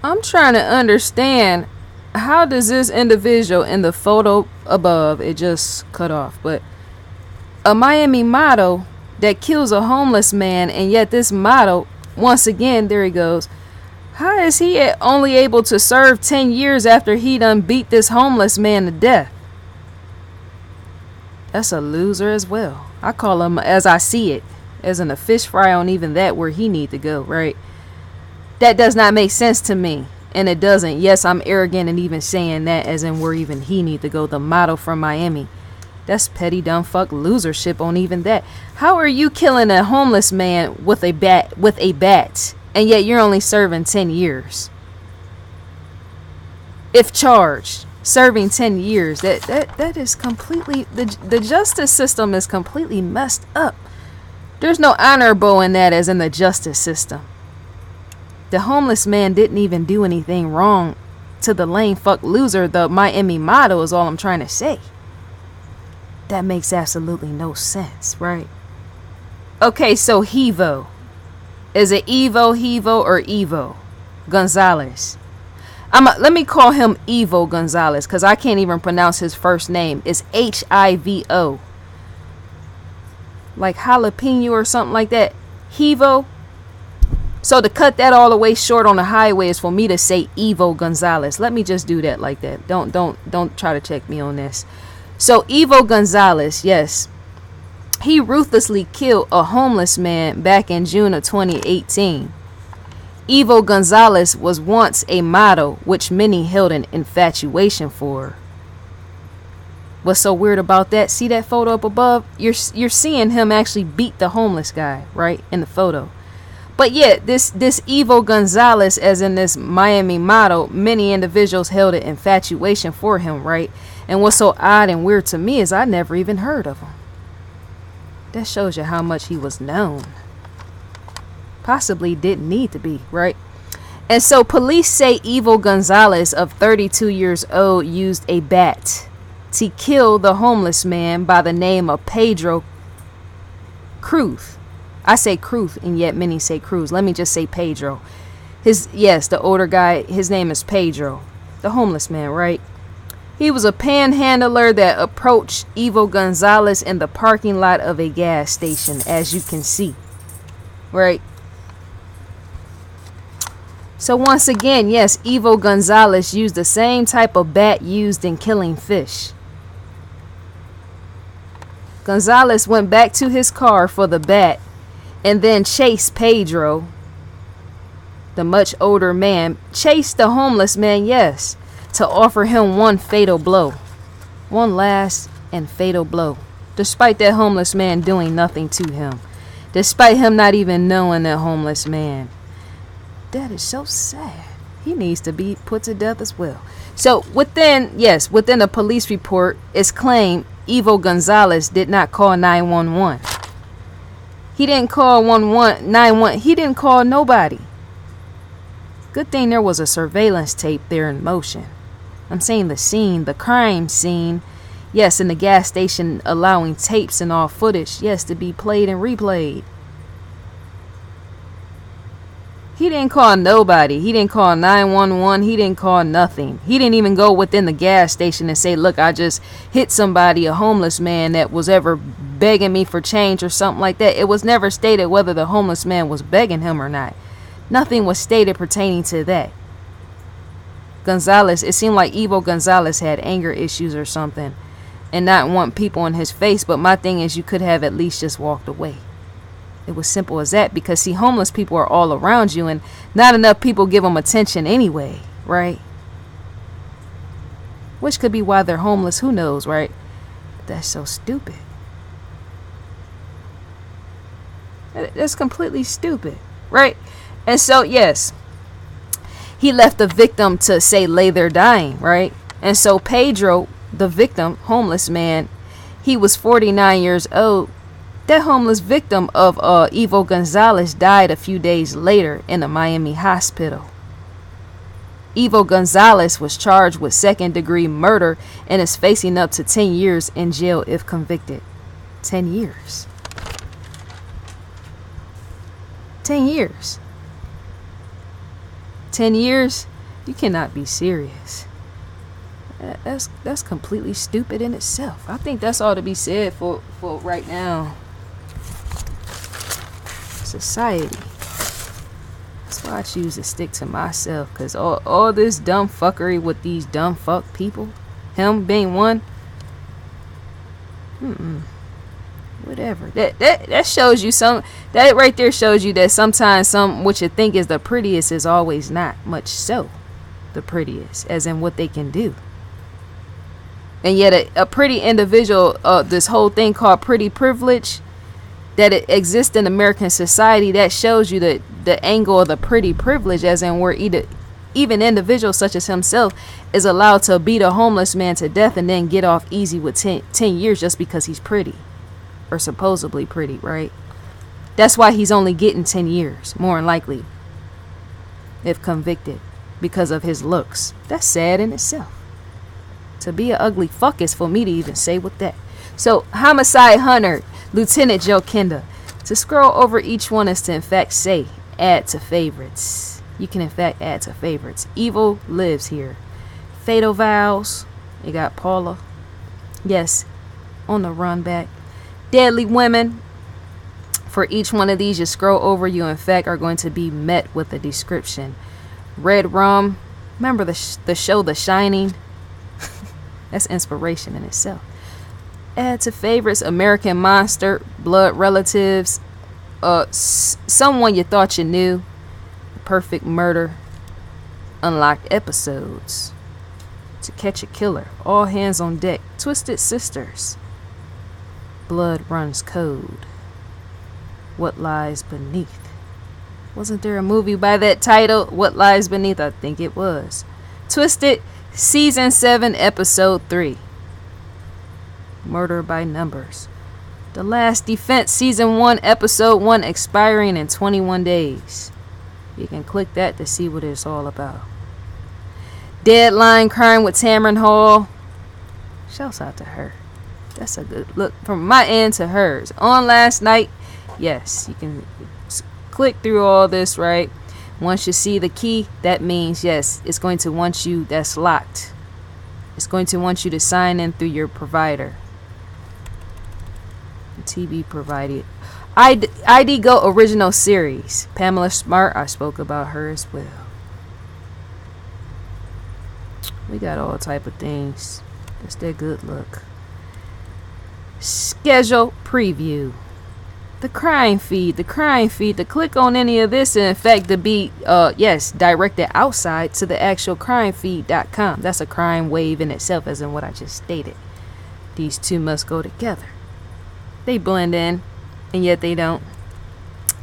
I'm trying to understand, how does this individual in the photo above, it just cut off, but a Miami model that kills a homeless man, and yet this model, once again, there he goes. How is he only able to serve 10 years after he done beat this homeless man to death? That's a loser as well. I call him, as I see it, as in a fish fry on even that where he need to go, right? That does not make sense to me. And it doesn't. Yes, I'm arrogant in even saying that, as in where even he need to go, the model from Miami. That's petty dumb fuck losership on even that. How are you killing a homeless man with a bat, and yet you're only serving 10 years? If charged, serving 10 years. That is completely, the justice system is completely messed up. There's no honorable in that, as in the justice system. The homeless man didn't even do anything wrong to the lame fuck loser, the Miami model, is all I'm trying to say. That makes absolutely no sense, right? Okay, so Hevo. Is it Hevo, or Evo Gonzalez? Let me call him Evo Gonzalez, because I can't even pronounce his first name. It's Hivo. Like jalapeno or something like that. Hevo. So to cut that all the way short on the highway is for me to say Evo Gonzalez. Let me just do that like that. Don't try to check me on this. So Evo Gonzalez, yes. He ruthlessly killed a homeless man back in June of 2018. Evo Gonzalez was once a model, which many held an infatuation for. What's so weird about that? See that photo up above? You're seeing him actually beat the homeless guy, right, in the photo. But yet, this Evo Gonzalez, as in this Miami model, many individuals held an infatuation for him, right? And what's so odd and weird to me is I never even heard of him. That shows you how much he was known. Possibly didn't need to be, right? And so police say Evo Gonzalez, of 32 years old, used a bat to kill the homeless man by the name of Pedro Cruz. I say Cruz, and yet many say Cruz. Let me just say Pedro. The older guy, his name is Pedro. The homeless man, right? He was a panhandler that approached Evo Gonzalez in the parking lot of a gas station, as you can see. Right? So once again, yes, Evo Gonzalez used the same type of bat used in killing fish. Gonzalez went back to his car for the bat and then chased Pedro, the much older man, chased the homeless man, yes, to offer him one fatal blow. One last and fatal blow. Despite that homeless man doing nothing to him. Despite him not even knowing that homeless man. That is so sad. He needs to be put to death as well. So within the police report, it's claimed Evo Gonzalez did not call 911. He didn't call 911. He didn't call nobody. Good thing there was a surveillance tape there in motion. I'm saying the scene, the crime scene. Yes, in the gas station, allowing tapes and all footage, yes, to be played and replayed. He didn't call nobody. He didn't call 911. He didn't call nothing. He didn't even go within the gas station and say, look, I just hit somebody, a homeless man that was ever begging me for change or something like that. It was never stated whether the homeless man was begging him or not. Nothing was stated pertaining to that. Gonzalez, it seemed like Evo Gonzalez had anger issues or something and not want people in his face. But my thing is, you could have at least just walked away. It was simple as that, because see, homeless people are all around you and not enough people give them attention anyway, right? Which could be why they're homeless, who knows, right? That's so stupid. That's completely stupid, right? And so, yes, he left the victim to say lay there dying, right? And so Pedro, the victim, homeless man, he was 49 years old. That homeless victim of Evo Gonzalez died a few days later in a Miami hospital. Evo Gonzalez was charged with second-degree murder and is facing up to 10 years in jail if convicted. 10 years. 10 years. 10 years? You cannot be serious. That's completely stupid in itself. I think that's all to be said for right now. Society. That's why I choose to stick to myself, because all this dumb fuckery with these dumb fuck people, him being one, whatever. That shows you that right there shows you that sometimes what you think is the prettiest is always not much so the prettiest, as in what they can do. And yet a pretty individual, this whole thing called pretty privilege, that it exists in American society, that shows you the angle of the pretty privilege, as in where even individuals such as himself is allowed to beat a homeless man to death and then get off easy with 10 years just because he's pretty, or supposedly pretty, right? That's why he's only getting 10 years, more than likely, if convicted, because of his looks. That's sad in itself. To be an ugly fuck is for me to even say with that. So, Homicide Hunter, Lieutenant Joe Kenda. To scroll over each one is to in fact say, add to favorites. You can in fact add to favorites. Evil lives here. Fatal Vows. You got Paula. Yes, on the run back. Deadly Women. For each one of these you scroll over, you in fact are going to be met with a description. Red Rum. Remember the show The Shining? That's inspiration in itself. Add to favorites. American Monster. Blood Relatives. Someone You Thought You Knew. Perfect Murder. Unlocked Episodes. To Catch a Killer. All Hands on Deck. Twisted Sisters. Blood Runs Code. What Lies Beneath. Wasn't there a movie by that title? What Lies Beneath? I think it was. Twisted Season 7 Episode 3. Murder by Numbers. The Last Defense Season 1 Episode 1 expiring in 21 days. You can click that to see what it's all about. Deadline Crime with Tamron Hall. Shouts out to her. That's a good look from my end to hers. On last night. Yes, you can click through all this, right? Once you see the key, that means yes, it's going to want you, that's locked. It's going to want you to sign in through your provider. TV provided. ID Go original series. Pamela Smart, I spoke about her as well. We got all type of things. That's that good look. Schedule preview. The crime feed. To click on any of this and in fact to be directed outside to the actual crimefeed.com. That's a crime wave in itself, as in what I just stated. These two must go together. They blend in and yet they don't,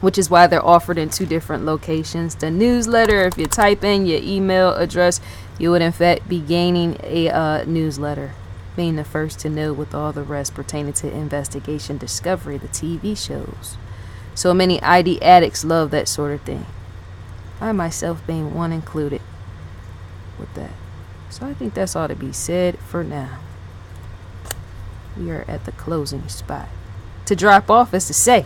which is why they're offered in two different locations. The newsletter, if you type in your email address, you would in fact be gaining a newsletter, being the first to know with all the rest pertaining to investigation, discovery, the TV shows. So many ID addicts love that sort of thing. I myself being one included with that. So I think that's all to be said for now. We are at the closing spot. To drop off is to say,